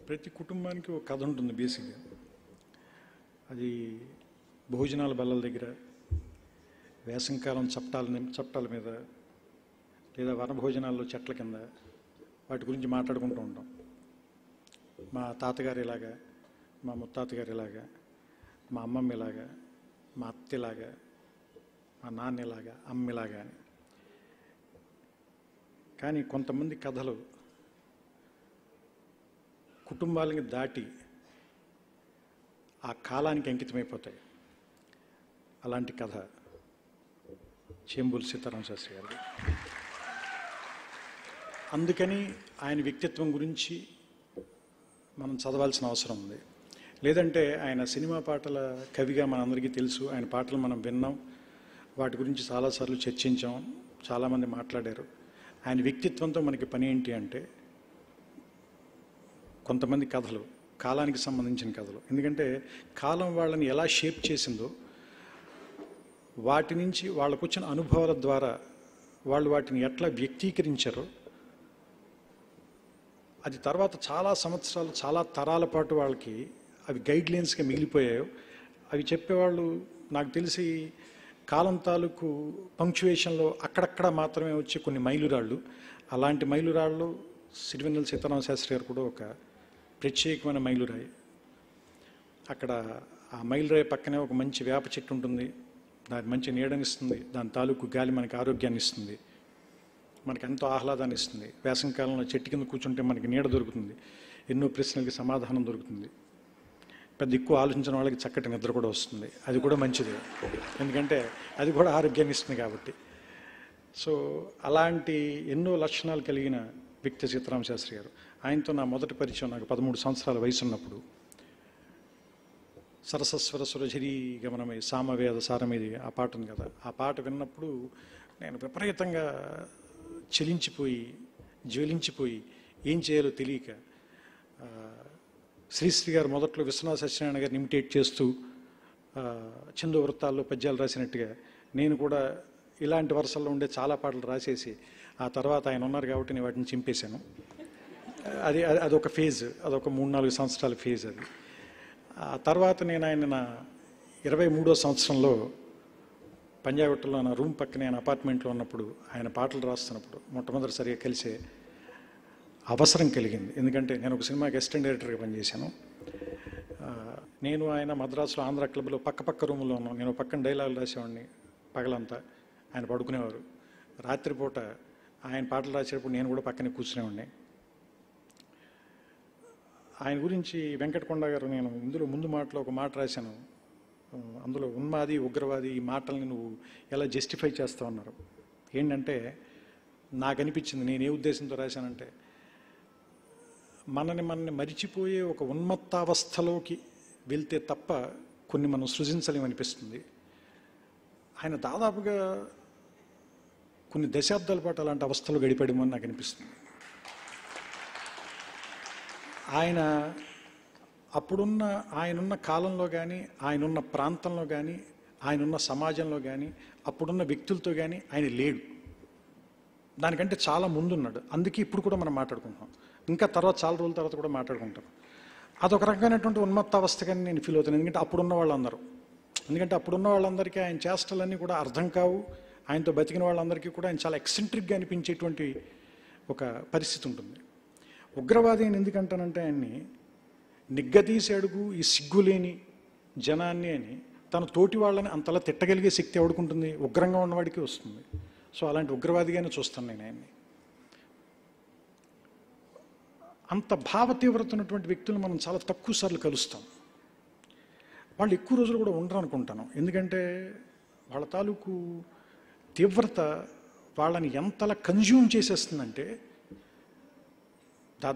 ప్రతి కుటుంబానికి ఒక కథ ఉంటుంది బేసిక్గా. అది భోజనాల బల్లల దగ్గర, వేసంకాలం చప్టాల మీద, లేదా వనభోజనాల్లో చెట్ల కింద వాటి గురించి మాట్లాడుకుంటూ ఉంటాం. మా తాతగారు ఇలాగా, మా ముత్తాతగారు ఇలాగా, మా అమ్మమ్మ ఇలాగా, మా అత్త ఇలాగా, మా నాన్న ఇలాగా, అమ్మ ఇలాగా అని. కానీ కొంతమంది కథలు కుటుంబాలని దాటి ఆ కాలానికి అంకితమైపోతాయి. అలాంటి కథ చేంబూరి సీతారామ శాస్త్రి గారు. అందుకని ఆయన వ్యక్తిత్వం గురించి మనం చదవాల్సిన అవసరం ఉంది. లేదంటే ఆయన సినిమా పాటల కవిగా మనందరికీ తెలుసు. ఆయన పాటలు మనం విన్నాం, వాటి గురించి చాలాసార్లు చర్చించాం, చాలామంది మాట్లాడారు. ఆయన వ్యక్తిత్వంతో మనకి పని ఏంటి అంటే కొంతమంది కథలు కాలానికి సంబంధించిన కథలు. ఎందుకంటే కాలం వాళ్ళని ఎలా షేప్ చేసిందో, వాటి నుంచి వాళ్ళకు వచ్చిన అనుభవాల ద్వారా వాళ్ళు వాటిని ఎట్లా వ్యక్తీకరించారో, అది తర్వాత చాలా సంవత్సరాలు, చాలా తరాల పాటు వాళ్ళకి అవి గైడ్లైన్స్గా మిగిలిపోయాయో అవి చెప్పేవాళ్ళు. నాకు తెలిసి కాలం తాలూకు పంక్చువేషన్లో అక్కడక్కడ మాత్రమే వచ్చే కొన్ని మైలురాళ్ళు. అలాంటి మైలురాళ్ళు సిరివెన్నెల సీతారామ శాస్త్రి గారు కూడా ఒక ప్రత్యేకమైన మైలురాయి. అక్కడ ఆ మైలురాయి పక్కనే ఒక మంచి వేప చెట్టు ఉంటుంది. దాని మంచి నీడనిస్తుంది, దాని తాలూకు గాలి మనకి ఆరోగ్యాన్ని ఇస్తుంది, మనకి ఎంతో ఆహ్లాదాన్ని ఇస్తుంది. వేసవికాలంలో చెట్టు కింద కూర్చుంటే మనకి నీడ దొరుకుతుంది, ఎన్నో ప్రశ్నలకి సమాధానం దొరుకుతుంది. పెద్ద ఎక్కువ ఆలోచించిన వాళ్ళకి చక్కటి నిద్ర కూడా వస్తుంది. అది కూడా మంచిది, ఎందుకంటే అది కూడా ఆరోగ్యాన్ని ఇస్తుంది కాబట్టి. సో అలాంటి ఎన్నో లక్షణాలు కలిగిన వ్యక్తి సీతారామ శాస్త్రి గారు. ఆయనతో నా మొదటి పరిచయం నాకు 13 సంవత్సరాల వయసు ఉన్నప్పుడు. సరసస్వర సురఝరీ గమనమై సామవేద సారమేది ఆ పాట ఉంది కదా, ఆ పాట విన్నప్పుడు నేను విపరీతంగా చలించిపోయి, జ్వలించిపోయి ఏం చేయాలో తెలియక, శ్రీశ్రీ గారు మొదట్లో విశ్వనాథ సత్యనారాయణ గారిని ఇమిటేట్ చేస్తూ చందో వృత్తాల్లో పద్యాలు రాసినట్టుగా నేను కూడా ఇలాంటి వరుసల్లో ఉండే చాలా పాటలు రాసేసి, ఆ తర్వాత ఆయన ఉన్నారు కాబట్టి నేను వాటిని చింపేశాను. అదొక ఫేజ్, అదొక 3-4 సంవత్సరాల ఫేజ్ అది. ఆ తర్వాత నేను ఆయన నా 23వ సంవత్సరంలో పంజాగుట్టలో నా రూమ్ పక్కనే ఆయన అపార్ట్మెంట్లో ఉన్నప్పుడు ఆయన పాటలు రాస్తున్నప్పుడు మొట్టమొదటిసారిగా కలిసే అవసరం కలిగింది. ఎందుకంటే నేను ఒక సినిమాకి అసిస్టెంట్ డైరెక్టర్గా పనిచేశాను. నేను ఆయన మద్రాసులో ఆంధ్ర క్లబ్లో పక్క రూములో ఉన్నాం. నేను పక్కన డైలాగులు రాసేవాడిని పగలంతా, ఆయన పడుకునేవారు. రాత్రిపూట ఆయన పాటలు రాసేటప్పుడు నేను కూడా పక్కనే కూర్చునేవాడిని. ఆయన గురించి వెంకటకొండ గారు, నేను ఇందులో ముందు మాటలో ఒక మాట రాశాను. అందులో ఉన్మాది, ఉగ్రవాది ఈ మాటల్ని నువ్వు ఎలా జస్టిఫై చేస్తావు అన్నారు. ఏంటంటే నాకు అనిపించింది, నేను ఏ ఉద్దేశంతో రాశానంటే, మనని మరిచిపోయే ఒక ఉన్మత్తావస్థలోకి వెళ్తే తప్ప కొన్ని మనం సృజించలేమనిపిస్తుంది. ఆయన దాదాపుగా కొన్ని దశాబ్దాల పాటు అలాంటి అవస్థలు గడిపాడేమో అని నాకు అనిపిస్తుంది. ఆయన ఆయనున్న కాలంలో కానీ, ఆయనున్న ప్రాంతంలో కానీ, ఆయనున్న సమాజంలో కానీ, అప్పుడున్న వ్యక్తులతో కానీ ఆయన లేడు. దానికంటే చాలా ముందున్నాడు. అందుకే ఇప్పుడు కూడా మనం మాట్లాడుకుంటాం, ఇంకా తర్వాత చాలా రోజుల తర్వాత కూడా మాట్లాడుకుంటాం. అదొక రకమైనటువంటి ఉన్మత్తావస్థగానే నేను ఫీల్ అవుతాను. ఎందుకంటే అప్పుడున్న వాళ్ళందరికీ ఆయన చేష్టలన్నీ కూడా అర్థం కావు. ఆయనతో బతికిన వాళ్ళందరికీ కూడా ఆయన చాలా ఎక్సెంట్రిక్గా అనిపించేటువంటి ఒక పరిస్థితి ఉంటుంది. ఉగ్రవాది అని ఎందుకంటానంటే, ఆయన్ని నిగ్గదీసి అడుగు ఈ సిగ్గులేని జనాన్ని అని తన తోటి వాళ్ళని అంతలా తిట్టగలిగే శక్తి ఎవడుకుంటుంది? ఉగ్రంగా ఉన్నవాడికి వస్తుంది. సో అలాంటి ఉగ్రవాదిగానే చూస్తాను నేను ఆయన్ని. అంత భావ తీవ్రత ఉన్నటువంటి వ్యక్తులను మనం చాలా తక్కువ సార్లు కలుస్తాం. వాళ్ళు ఎక్కువ రోజులు కూడా ఉండరు అనుకుంటాను. ఎందుకంటే వాళ్ళ తాలూకు తీవ్రత వాళ్ళని ఎంతలా కన్జ్యూమ్ చేసేస్తుందంటే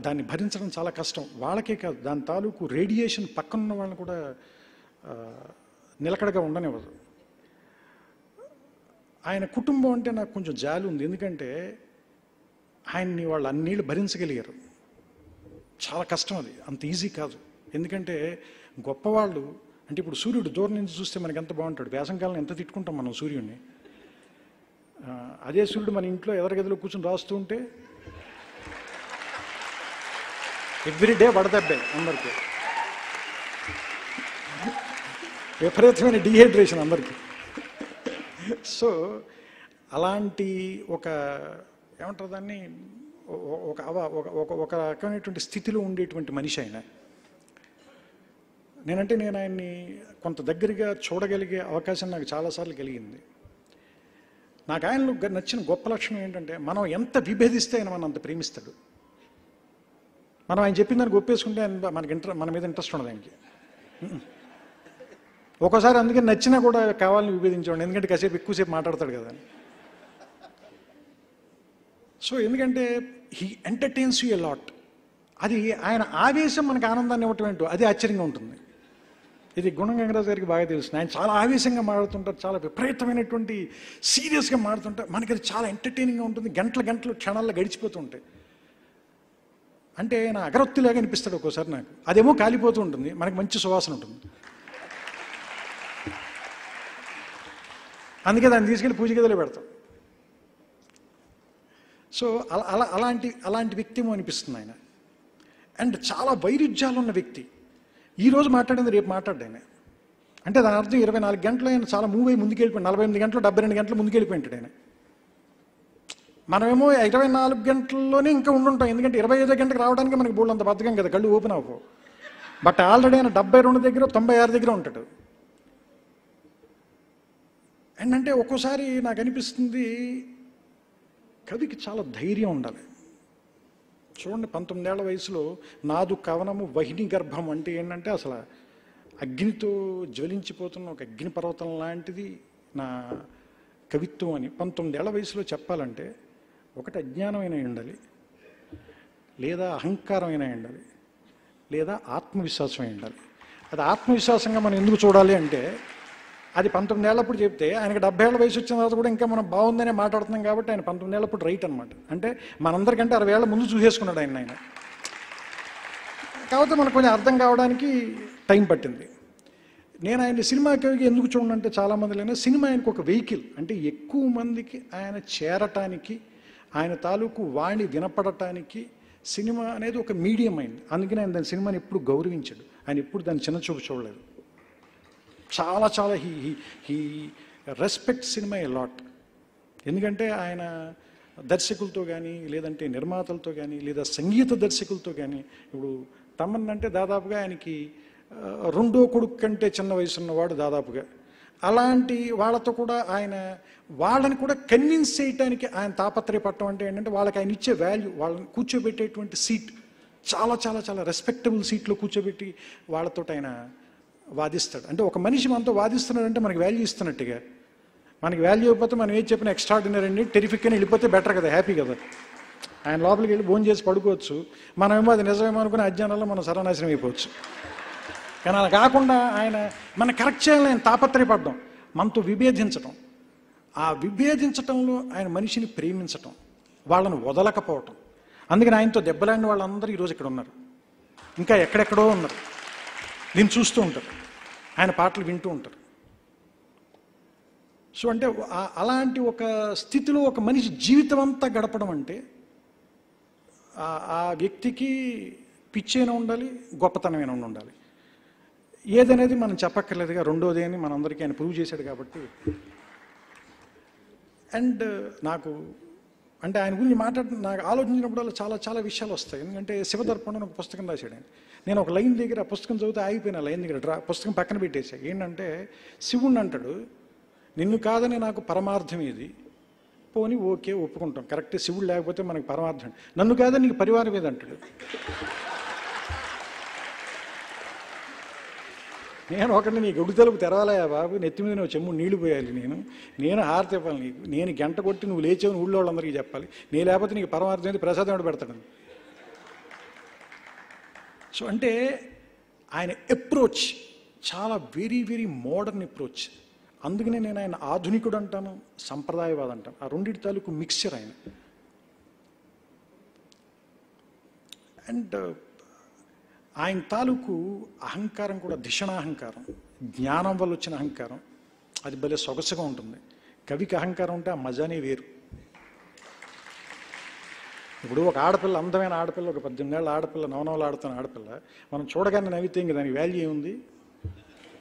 దాన్ని భరించడం చాలా కష్టం. వాళ్ళకే కాదు, దాని తాలూకు రేడియేషన్ పక్కనున్న వాళ్ళని కూడా నిలకడగా ఉండనివ్వదు. ఆయన కుటుంబం అంటే నాకు కొంచెం జాలి ఉంది. ఎందుకంటే ఆయన్ని వాళ్ళు అన్నేళ్ళు భరించగలిగారు. చాలా కష్టం అది, అంత ఈజీ కాదు. ఎందుకంటే గొప్పవాళ్ళు అంటే ఇప్పుడు సూర్యుడు దూరం నుంచి చూస్తే మనకి ఎంత బాగుంటాడు. వేసంకాలం ఎంత తిట్టుకుంటాం మనం సూర్యుడిని. అదే సూర్యుడు మన ఇంట్లో ఎదరగదిలో కూర్చొని రాస్తూ ఉంటే ఎవ్రీడే వడదబ్బే అందరికీ, విపరీతమైన డీహైడ్రేషన్ అందరికీ. సో అలాంటి ఒక ఏమంటారు దాన్ని, ఒక రకమైనటువంటి స్థితిలో ఉండేటువంటి మనిషి ఆయన. నేను ఆయన్ని కొంత దగ్గరగా చూడగలిగే అవకాశం నాకు చాలాసార్లు కలిగింది. నాకు ఆయనలో నచ్చిన గొప్ప లక్షణం ఏంటంటే, మనం ఎంత విభేదిస్తే ఆయన మనం అంత ప్రేమిస్తాడు. మనం ఆయన చెప్పిన దానికి ఒప్పేసుకుంటే ఆయన మన మీద ఇంట్రెస్ట్ ఉండదు ఆయనకి. ఒక్కోసారి అందుకే నచ్చినా కూడా కావాలని విభేదించేవాడు, ఎందుకంటే కాసేపు ఎక్కువసేపు మాట్లాడతాడు కదా. సో ఎందుకంటే he entertains you a lot. అది ఆయన ఆవేశం మనకు ఆనందాన్ని ఇవ్వటం ఏంటో అది ఆశ్చర్యంగా ఉంటుంది. ఇది గుణం గంగరాజు గారికి బాగా తెలుస్తుంది. ఆయన చాలా ఆవేశంగా మాట్లాడుతుంటారు, చాలా విపరీతమైనటువంటి సీరియస్గా మాట్లాడుతుంటారు. మనకి అది చాలా ఎంటర్టైనింగ్గా ఉంటుంది. గంటలు క్షణాల్లో గడిచిపోతూ ఉంటాయి. అంటే ఆయన అగరొత్తిలాగా అనిపిస్తాడు ఒక్కోసారి నాకు. అదేమో కాలిపోతూ ఉంటుంది, మనకి మంచి సువాసన ఉంటుంది. అందుకే దాన్ని తీసుకెళ్ళి పూజ గదిలో పెడతాం. సో అలాంటి వ్యక్తి అనిపిస్తుంది ఆయన. అండ్ చాలా వైరుధ్యాలు ఉన్న వ్యక్తి. ఈరోజు మాట్లాడింది రేపు మాట్లాడాయన. అంటే దాని అర్థం 24 గంటలు ఆయన చాలా మూవ్ అయ్యి ముందుకెళ్ళిపోయాడు. 48 గంటలు 72 గంటలు ముందుకెళ్ళిపోయింటాడు ఆయన. మనమేమో 24 గంటల్లోనే ఇంకా ఉండుంటాం, ఎందుకంటే 25 గంటలకు రావడానికి మనకి బోల్డ్ అంత బద్ధకం కదా, కళ్ళు ఓపెన్ అవ్వవు. బట్ ఆల్రెడీ ఆయన 72 దగ్గర 96 దగ్గర ఉంటాడు. అండ్ అంటే ఒక్కోసారి నాకు అనిపిస్తుంది కవికి చాలా ధైర్యం ఉండాలి. చూడండి, 19 ఏళ్ల వయసులో నాదు కవనము వహిని గర్భం అంటే ఏంటంటే అసలు అగ్నితో జ్వలించిపోతున్న ఒక అగ్ని పర్వతం లాంటిది నా కవిత్వం అని 19 ఏళ్ల వయసులో చెప్పాలంటే ఒకటి అజ్ఞానమైన ఉండాలి, లేదా అహంకారమైన ఉండాలి, లేదా ఆత్మవిశ్వాసమే ఉండాలి. అది ఆత్మవిశ్వాసంగా మనం ఎందుకు చూడాలి అంటే, అది 19 ఏళ్ళప్పుడు చెప్తే ఆయనకి 70 ఏళ్ళ వయసు వచ్చిన తర్వాత కూడా ఇంకా మనం బాగుందనే మాట్లాడుతున్నాం కాబట్టి ఆయన 19 ఏళ్ళప్పుడు రైట్ అనమాట. అంటే మనందరికంటే 60 ఏళ్ళ ముందు చూసేసుకున్నాడు ఆయన. కాకపోతే మనకు కొంచెం అర్థం కావడానికి టైం పట్టింది. నేను ఆయన సినిమా కవికి ఎందుకు చూడంటే, చాలామందిలో సినిమా ఆయనకు ఒక వెహికల్. అంటే ఎక్కువ మందికి ఆయన చేరటానికి, ఆయన తాలూకు వాణి వినపడటానికి సినిమా అనేది ఒక మీడియం అయింది. అందుకని ఆయన దాని సినిమాని ఎప్పుడు గౌరవించాడు. ఆయన ఎప్పుడు దాన్ని చిన్నచూపు చూడలేదు. చాలా he respect cinema a lot. ఎందుకంటే ఆయన దర్శకులతో కానీ, లేదంటే నిర్మాతలతో కానీ, లేదా సంగీత దర్శకులతో కానీ, ఇప్పుడు తమన్ అంటే దాదాపుగా ఆయనకి 2వ కొడుకు కంటే చిన్న వయసు ఉన్నవాడు దాదాపుగా. అలాంటి వాళ్ళతో కూడా ఆయన వాళ్ళని కూడా కన్విన్స్ చేయడానికి ఆయన తాపత్రయపడటం అంటే ఏంటంటే, వాళ్ళకి ఆయన ఇచ్చే వాల్యూ, వాళ్ళని కూర్చోబెట్టేటువంటి సీట్ చాలా రెస్పెక్టబుల్ సీట్లో కూర్చోబెట్టి వాళ్ళతో ఆయన వాదిస్తాడు. అంటే ఒక మనిషి మనతో వాదిస్తున్నాడంటే మనకి వాల్యూ ఇస్తున్నట్టుగా. మనకి వాల్యూ ఇవ్వకపోతే మనం ఏం చెప్పినా ఎక్స్ట్రాడినరీ అండి, టెరిఫిక్ అని వెళ్ళిపోతే బెటర్ కదా, హ్యాపీ కదా. ఆయన లోపలికి వెళ్ళి భోజనం చేసి పడుకోవచ్చు, మనమేమో అది నిజమేమో అనుకుని అజ్ఞానంలో మనం సర్వనాశనం అయిపోవచ్చు. కానీ అలా కాకుండా ఆయన మన కరెక్ట్ చేయాలని ఆయన తాపత్రయపడడం, మనతో విభేదించటం, ఆ విభేదించటంలో ఆయన మనిషిని ప్రేమించటం, వాళ్ళని వదలకపోవటం. అందుకని ఆయనతో దెబ్బలాడిన వాళ్ళందరూ ఈరోజు ఇక్కడ ఉన్నారు, ఇంకా ఎక్కడెక్కడో ఉన్నారు. దీన్ని చూస్తూ ఉంటారు, ఆయన పాటలు వింటూ ఉంటారు. సో అంటే అలాంటి ఒక స్థితిలో ఒక మనిషి జీవితం అంతా గడపడం అంటే ఆ వ్యక్తికి పిచ్చైనా ఉండాలి, గొప్పతనమైనా ఉండాలి. ఏదనేది మనం చెప్పక్కర్లేదుగా, రెండోది అని మనందరికీ ఆయన ప్రూవ్ చేశాడు కాబట్టి. అండ్ నాకు అంటే ఆయన గురించి నాకు ఆలోచించినప్పుడు చాలా విషయాలు వస్తాయి. ఎందుకంటే శివదర్పణం ఒక పుస్తకం రాశాడు ఆయన. నేను ఒక లైన్ దగ్గర ఆ పుస్తకం చదివితే ఆగిపోయిన లైన్ దగ్గర పుస్తకం పక్కన పెట్టేసా. ఏంటంటే శివుణ్ణి అంటాడు, నిన్ను కాదని నాకు పరమార్థం ఇది, పోని ఓకే ఒప్పుకుంటాం, కరెక్టే, శివుడు లేకపోతే మనకు పరమార్థం. నన్ను కాదని నీకు పరివారం ఏది అంటాడు. నేను ఒకటి నీకు గుడి తలుపు తెరవాలయా బాబు, నెత్తి మీద నువ్వు చెమ్ము నీళ్లు పోయాలి, నేను హారతి ఇవ్వాలి నీకు, నేను గంట కొట్టి నువ్వు లేచావని ఊళ్ళో వాళ్ళందరికీ చెప్పాలి, నేను లేకపోతే నీకు పరమార్థం ఏంటి, ప్రసాదం ఏమిటి పెడతాడు. సో అంటే ఆయన అప్రోచ్ చాలా వెరీ మోడర్న్ అప్రోచ్. అందుకనే నేను ఆయన ఆధునికుడు అంటాను, సంప్రదాయవాది అంటాను. ఆ రెండింటి తాలూకు మిక్స్చర్ ఆయన. అండ్ ఆయన తాలూకు అహంకారం కూడా ధిషణాహంకారం, జ్ఞానం వల్ల వచ్చిన అహంకారం, అది భలే సొగసుగా ఉంటుంది. కవికి అహంకారం ఉంటే ఆ మజానే వేరు. ఇప్పుడు ఒక ఆడపిల్ల, అందమైన ఆడపిల్ల, ఒక 18 ఏళ్ళ ఆడపిల్ల, నవనవలు ఆడుతున్న ఆడపిల్ల, మనం చూడగానే నవ్వితే ఇంక దానికి వాల్యూ ఏముంది?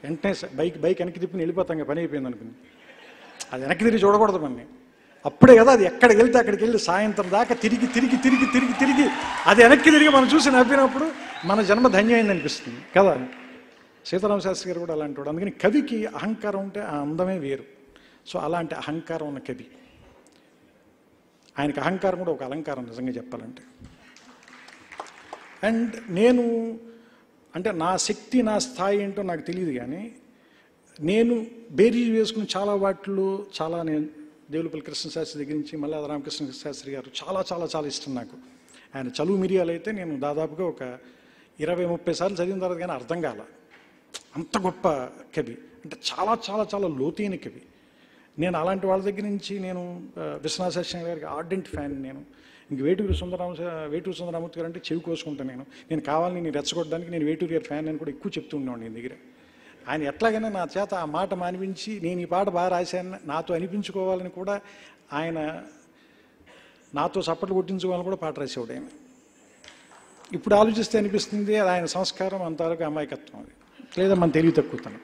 వెంటనే బైక్ వెనక్కి తిప్పి వెళ్ళిపోతాం, పని అయిపోయింది అనుకుని. అది వెనక్కి తిరిగి చూడకూడదు మనని. అప్పుడే కదా అది ఎక్కడికి వెళ్తే అక్కడికి వెళ్ళి సాయంత్రం దాకా తిరిగి తిరిగి తిరిగి తిరిగి తిరిగి అది వెనక్కి తిరిగి మనం చూసి నవ్వినప్పుడు మన జన్మ ధన్యమైంది అనిపిస్తుంది కదా. సీతారామ శాస్త్రి గారు కూడా అలాంటి వాడు. అందుకని కవికి అహంకారం ఉంటే ఆ అందమే వేరు. సో అలాంటి అహంకారం ఉన్న కవి. ఆయనకి అహంకారం కూడా ఒక అలంకారం నిజంగా చెప్పాలంటే. అండ్ నేను అంటే నా శక్తి, నా స్థాయి ఏంటో నాకు తెలియదు, కానీ నేను బేరీజ్ వేసుకుని చాలా వాటిల్లో నేను దేవులపల్లి కృష్ణశాస్త్రి దగ్గర నుంచి మళ్ళీ రామకృష్ణ శాస్త్రి గారు చాలా చాలా చాలా ఇష్టం నాకు. ఆయన చలువు మిరియాలు అయితే నేను దాదాపుగా ఒక 20-30 సార్లు చదివిన తర్వాత కానీ అర్థం కాల. అంత గొప్ప కవి, అంటే చాలా చాలా చాలా లోతైన కవి. నేను అలాంటి వాళ్ళ దగ్గర నుంచి నేను విశ్వనాథ సత్యనారాయణ గారికి ఆర్డెంట్ ఫ్యాన్. నేను ఇంక వేటూరి సుందరరామూర్తి గారు అంటే చెవి కోసుకుంటాను. నేను కావాలని నేను రెచ్చగొట్టడానికి నేను వేటూరి గారి ఫ్యాన్ అని కూడా ఎక్కువ చెప్తూ ఉండేవాడిని నేను దగ్గర. ఆయన ఎట్లాగైనా నా చేత ఆ మాట మానిపించి నేను ఈ పాట బాగా రాశాను నాతో అనిపించుకోవాలని కూడా ఆయన నాతో చప్పట్లు కొట్టించుకోవాలని కూడా పాట రాసేవాడు ఆయన. ఇప్పుడు ఆలోచిస్తే అనిపిస్తుంది అది ఆయన సంస్కారం, అంతవరకు అమాయకత్వం, అది లేదా మన తెలివి తక్కువతనం.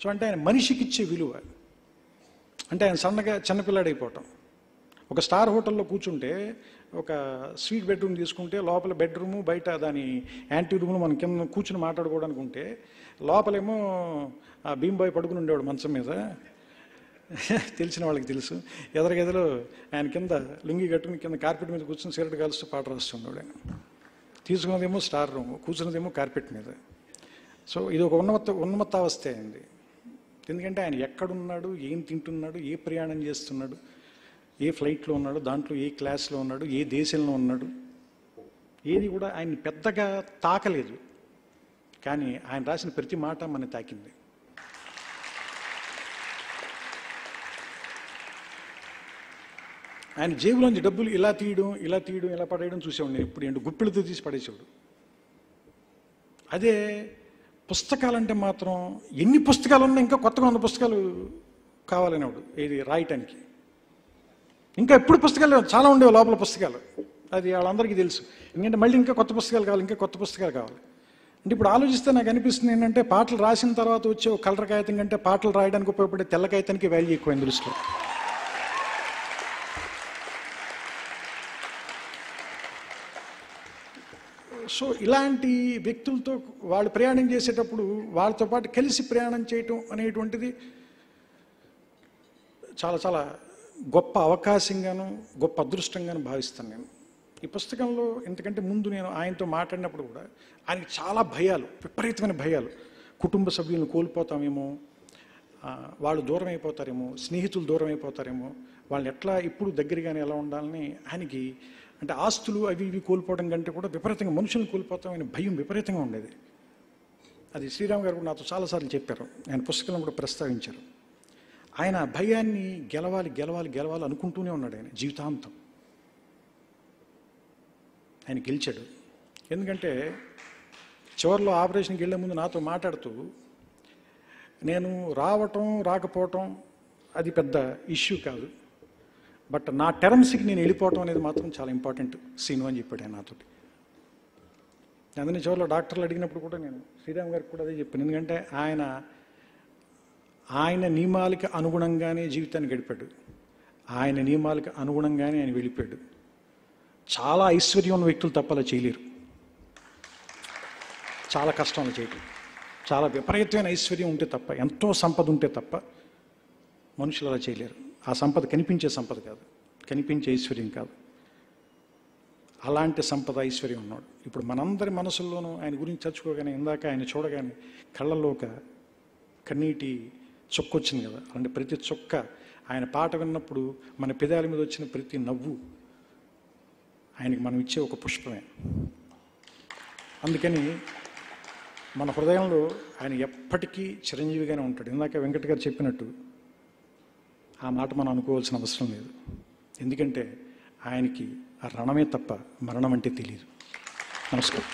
సో అంటే ఆయన మనిషికి ఇచ్చే విలువ, అంటే ఆయన సన్నగా చిన్నపిల్లాడైపోవటం. ఒక స్టార్ హోటల్లో కూర్చుంటే ఒక స్వీట్ బెడ్రూమ్ తీసుకుంటే లోపల బెడ్రూము, బయట దాని యాంటీ రూమ్లో మనం కింద కూర్చుని మాట్లాడుకోవడానికి ఉంటే, లోపలేమో ఆ భీంబాయ్ పడుకుని ఉండేవాడు మంచం మీద, తెలిసిన వాళ్ళకి తెలుసు. ఎదరగదిలో ఆయన కింద లుంగి కట్టుకుని కింద కార్పెట్ మీద కూర్చుని సిగరెట్ కాలుస్తూ పాట రాస్తుండేవాడు ఆయన. తీసుకున్నదేమో స్టార్ రూమ్, కూర్చున్నదేమో కార్పెట్ మీద. సో ఇది ఒక ఉన్నమత్తావస్థ అయింది. ఎందుకంటే ఆయన ఎక్కడున్నాడు, ఏం తింటున్నాడు, ఏ ప్రయాణం చేస్తున్నాడు, ఏ ఫ్లైట్లో ఉన్నాడు, దాంట్లో ఏ క్లాస్లో ఉన్నాడు, ఏ దేశంలో ఉన్నాడు, ఏది కూడా ఆయన పెద్దగా తాకలేదు. కానీ ఆయన రాసిన ప్రతి మాట మన తాకింది. ఆయన జేబులోంచి డబ్బులు ఇలా తీయడం ఇలా పడేయడం చూసేవాడు నేను. ఇప్పుడు ఏంటి గుప్పిలతో తీసి పడేసేవాడు. అదే పుస్తకాలంటే మాత్రం ఎన్ని పుస్తకాలు ఉన్నా ఇంకా కొత్తగా ఉన్న పుస్తకాలు కావాలనేవాడు, ఇది రాయటానికి. ఇంకా ఎప్పుడు పుస్తకాలు చాలా ఉండేవి లోపల పుస్తకాలు, అది వాళ్ళందరికీ తెలుసు. ఎందుకంటే మళ్ళీ ఇంకా కొత్త పుస్తకాలు కావాలి, ఇంకా కొత్త పుస్తకాలు కావాలి. అంటే ఇప్పుడు ఆలోచిస్తే నాకు అనిపిస్తుంది ఏంటంటే పాటలు రాసిన తర్వాత వచ్చే ఒక కలర్ కాగితం కంటే పాటలు రాయడానికి ఉపయోగపడే తెల్ల కాగితానికి వాల్యూ ఎక్కువ దృష్టిలో. సో ఇలాంటి వ్యక్తులతో వాళ్ళు ప్రయాణం చేసేటప్పుడు వాళ్ళతో పాటు కలిసి ప్రయాణం చేయటం అనేటువంటిది చాలా చాలా గొప్ప అవకాశంగాను గొప్ప అదృష్టంగాను భావిస్తాను నేను. ఈ పుస్తకంలో ఎందుకంటే ముందు నేను ఆయనతో మాట్లాడినప్పుడు కూడా ఆయనకి చాలా భయాలు, విపరీతమైన భయాలు. కుటుంబ సభ్యులను కోల్పోతామేమో, వాళ్ళు దూరం అయిపోతారేమో, స్నేహితులు దూరం అయిపోతారేమో, వాళ్ళని ఎట్లా ఇప్పుడు దగ్గరగానే ఎలా ఉండాలని ఆయనకి, అంటే ఆస్తులు అవి ఇవి కోల్పోవడం కంటే కూడా విపరీతంగా మనుషులను కోల్పోతామని భయం విపరీతంగా ఉండేది. అది శ్రీరామ్ గారు కూడా నాతో చాలాసార్లు చెప్పారు, ఆయన పుస్తకంలో కూడా ప్రస్తావించారు. ఆయన భయాన్ని గెలవాలి అనుకుంటూనే ఉన్నాడు ఆయన జీవితాంతం. ఆయన గెలిచాడు. ఎందుకంటే చివరిలో ఆపరేషన్కి వెళ్ళే ముందు నాతో మాట్లాడుతూ, నేను రాకపోవటం అది పెద్ద ఇష్యూ కాదు, బట్ నా టర్మ్స్కి నేను వెళ్ళిపోవటం అనేది మాత్రం చాలా ఇంపార్టెంట్ సీను అని చెప్పాడు ఆయన నాతోటి. అందుకని చివరిలో డాక్టర్లు అడిగినప్పుడు కూడా నేను శ్రీరామ్ గారికి కూడా అదే చెప్పాను. ఎందుకంటే ఆయన నియమాలకి అనుగుణంగానే జీవితాన్ని గడిపాడు, ఆయన నియమాలకి అనుగుణంగానే ఆయన వెళ్ళిపోయాడు. చాలా ఐశ్వర్యం ఉన్న వ్యక్తులు తప్ప అలా చేయలేరు, చాలా కష్టం అలా చేయటం. చాలా విపరీతమైన ఐశ్వర్యం ఉంటే తప్ప, ఎంతో సంపద ఉంటే తప్ప మనుషులు అలా చేయలేరు. ఆ సంపద కనిపించే సంపద కాదు, కనిపించే ఐశ్వర్యం కాదు. అలాంటి సంపద ఐశ్వర్యం ఉన్నాడు. ఇప్పుడు మనందరి మనసుల్లోనూ ఆయన గురించి చర్చుకోగానే, ఇందాక ఆయన చూడగానే కళ్ళల్లో ఒక కన్నీటి చుక్క వచ్చింది కదా, అలాంటి ప్రతి చుక్క, ఆయన పాట విన్నప్పుడు మన పెదాల మీద వచ్చిన ప్రతి నవ్వు ఆయనకి మనం ఇచ్చే ఒక పుష్పమే. అందుకని మన హృదయంలో ఆయన ఎప్పటికీ చిరంజీవిగానే ఉంటాడు. ఇందాక వెంకట గారు చెప్పినట్టు ఆ మాట మనం అనుకోవాల్సిన అవసరం లేదు. ఎందుకంటే ఆయనకి ఆ రణమే తప్ప మరణం అంటే తెలియదు. నమస్కారం.